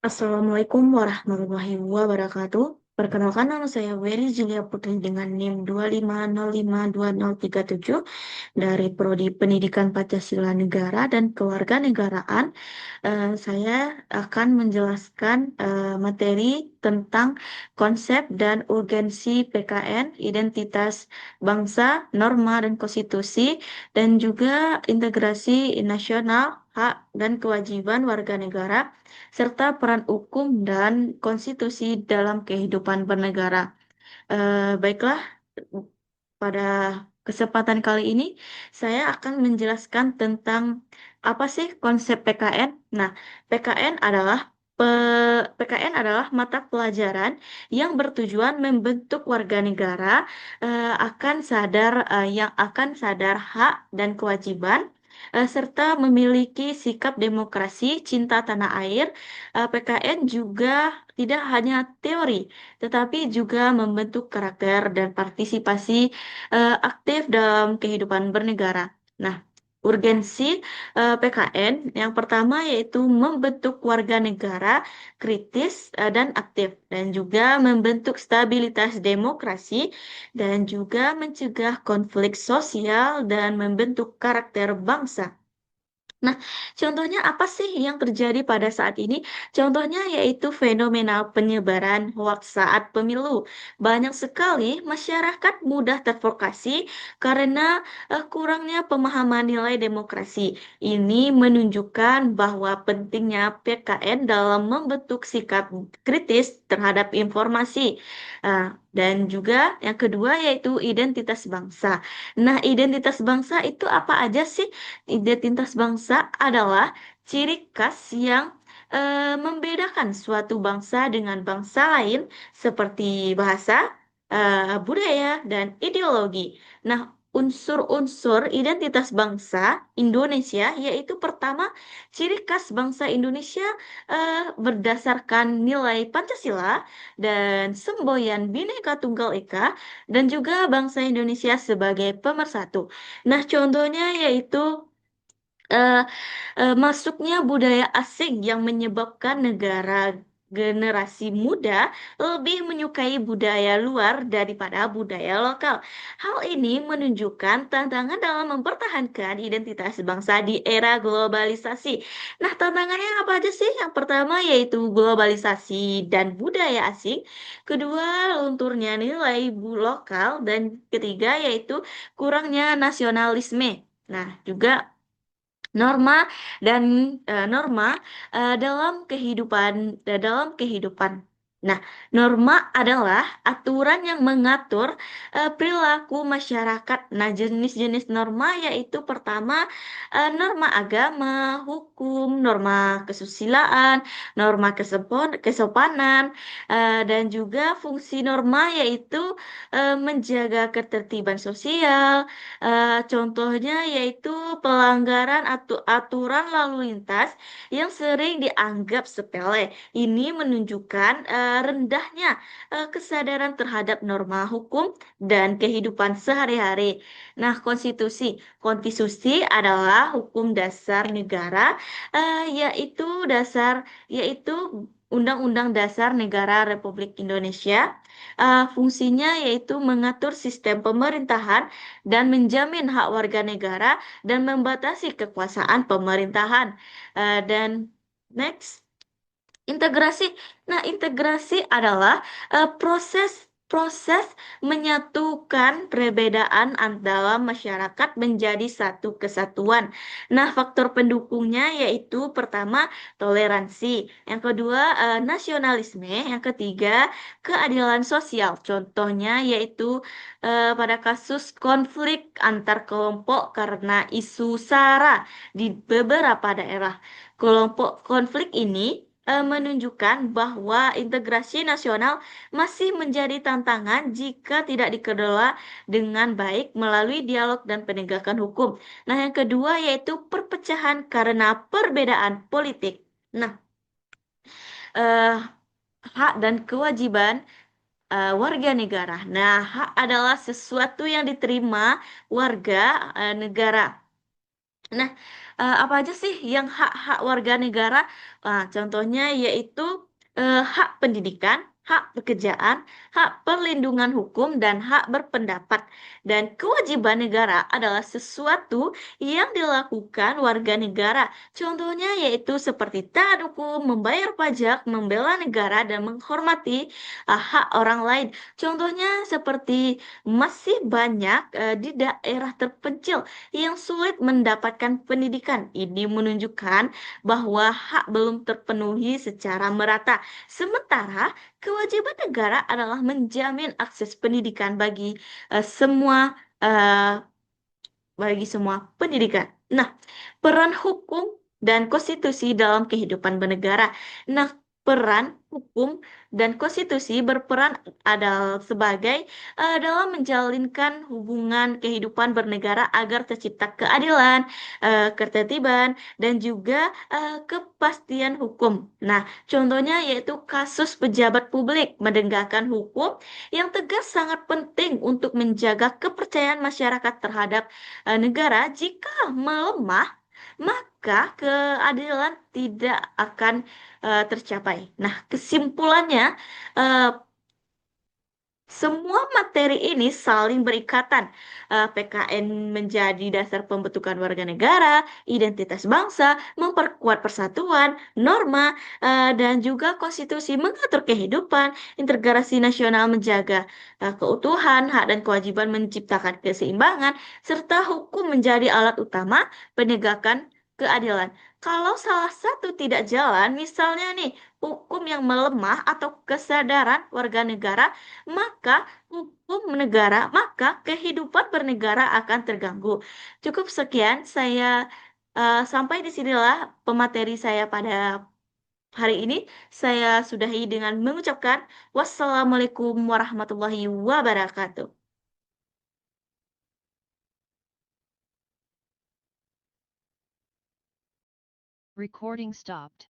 Assalamualaikum warahmatullahi wabarakatuh. Perkenalkan nama saya Wery Julia Putri dengan NIM 250520037 dari Prodi Pendidikan Pancasila Negara dan Kewarganegaraan. Saya akan menjelaskan materi tentang konsep dan urgensi PKN, identitas bangsa, norma dan konstitusi, dan juga integrasi nasional, hak dan kewajiban warga negara serta peran hukum dan konstitusi dalam kehidupan bernegara. Baiklah, pada kesempatan kali ini saya akan menjelaskan tentang apa sih konsep PKN. Nah, PKN adalah PKN adalah mata pelajaran yang bertujuan membentuk warga negara yang akan sadar hak dan kewajiban serta memiliki sikap demokrasi, cinta tanah air. PKN juga tidak hanya teori, tetapi juga membentuk karakter dan partisipasi aktif dalam kehidupan bernegara. Nah, urgensi PKN yang pertama yaitu membentuk warga negara kritis dan aktif, dan juga membentuk stabilitas demokrasi, dan juga mencegah konflik sosial dan membentuk karakter bangsa. Nah, contohnya apa sih yang terjadi pada saat ini? Contohnya yaitu fenomena penyebaran hoaks saat pemilu. Banyak sekali masyarakat mudah terprovokasi karena kurangnya pemahaman nilai demokrasi. Ini menunjukkan bahwa pentingnya PKN dalam membentuk sikap kritis terhadap informasi. Dan juga yang kedua yaitu identitas bangsa. Nah, identitas bangsa itu apa aja sih? Identitas bangsa adalah ciri khas yang membedakan suatu bangsa dengan bangsa lain seperti bahasa, budaya, dan ideologi. Nah, unsur-unsur identitas bangsa Indonesia yaitu pertama, ciri khas bangsa Indonesia berdasarkan nilai Pancasila dan semboyan Bhinneka Tunggal Ika dan juga bangsa Indonesia sebagai pemersatu. Nah, contohnya yaitu eh, masuknya budaya asing yang menyebabkan generasi muda lebih menyukai budaya luar daripada budaya lokal. Hal ini menunjukkan tantangan dalam mempertahankan identitas bangsa di era globalisasi. Nah, tantangannya apa aja sih? Yang pertama yaitu globalisasi dan budaya asing. Kedua, lunturnya nilai lokal. Dan ketiga yaitu kurangnya nasionalisme. Nah, juga norma dan norma dalam kehidupan. Nah, norma adalah aturan yang mengatur perilaku masyarakat. Nah, jenis-jenis norma yaitu pertama norma agama, hukum, norma kesusilaan, norma kesopanan, dan juga fungsi norma yaitu menjaga ketertiban sosial. Contohnya yaitu pelanggaran aturan lalu lintas yang sering dianggap sepele. Ini menunjukkan rendahnya kesadaran terhadap norma hukum dan kehidupan sehari-hari. Nah, konstitusi adalah hukum dasar negara, yaitu Undang-Undang Dasar Negara Republik Indonesia. Fungsinya yaitu mengatur sistem pemerintahan dan menjamin hak warga negara dan membatasi kekuasaan pemerintahan. Dan next, integrasi. Nah, integrasi adalah proses menyatukan perbedaan dalam masyarakat menjadi satu kesatuan. Nah, faktor pendukungnya yaitu pertama toleransi, yang kedua nasionalisme, yang ketiga keadilan sosial. Contohnya yaitu pada kasus konflik antar kelompok karena isu SARA di beberapa daerah. Kelompok konflik ini menunjukkan bahwa integrasi nasional masih menjadi tantangan jika tidak dikelola dengan baik melalui dialog dan penegakan hukum. Nah, yang kedua yaitu perpecahan karena perbedaan politik. Nah, eh, hak dan kewajiban warga negara. Nah, hak adalah sesuatu yang diterima warga negara. Nah, Apa aja sih yang hak-hak warga negara? Contohnya yaitu hak pendidikan, hak pekerjaan, hak perlindungan hukum, dan hak berpendapat. Dan kewajiban negara adalah sesuatu yang dilakukan warga negara. Contohnya yaitu seperti taat hukum, membayar pajak, membela negara, dan menghormati hak orang lain. Contohnya seperti masih banyak di daerah terpencil yang sulit mendapatkan pendidikan. Ini menunjukkan bahwa hak belum terpenuhi secara merata. Sementara kewajiban negara adalah menjamin akses pendidikan eh, bagi semua pendidikan. Nah, peran hukum dan konstitusi dalam kehidupan bernegara. Nah, peran hukum dan konstitusi berperan adalah sebagai dalam menjalinkan hubungan kehidupan bernegara agar tercipta keadilan, ketertiban, dan juga kepastian hukum. Nah, contohnya yaitu kasus pejabat publik menegakkan hukum yang tegas sangat penting untuk menjaga kepercayaan masyarakat terhadap negara. Jika melemah, maka keadilan tidak akan tercapai. Nah, kesimpulannya, eh, semua materi ini saling berikatan. PKN menjadi dasar pembentukan warga negara, identitas bangsa, memperkuat persatuan, norma, dan juga konstitusi mengatur kehidupan, integrasi nasional menjaga keutuhan, hak dan kewajiban menciptakan keseimbangan, serta hukum menjadi alat utama penegakan keadilan. Kalau salah satu tidak jalan, misalnya nih, hukum yang melemah atau kesadaran warga negara, maka kehidupan bernegara akan terganggu. Cukup sekian, sampai di sinilah pemateri saya pada hari ini. Saya sudahi dengan mengucapkan wassalamualaikum warahmatullahi wabarakatuh. Recording stopped.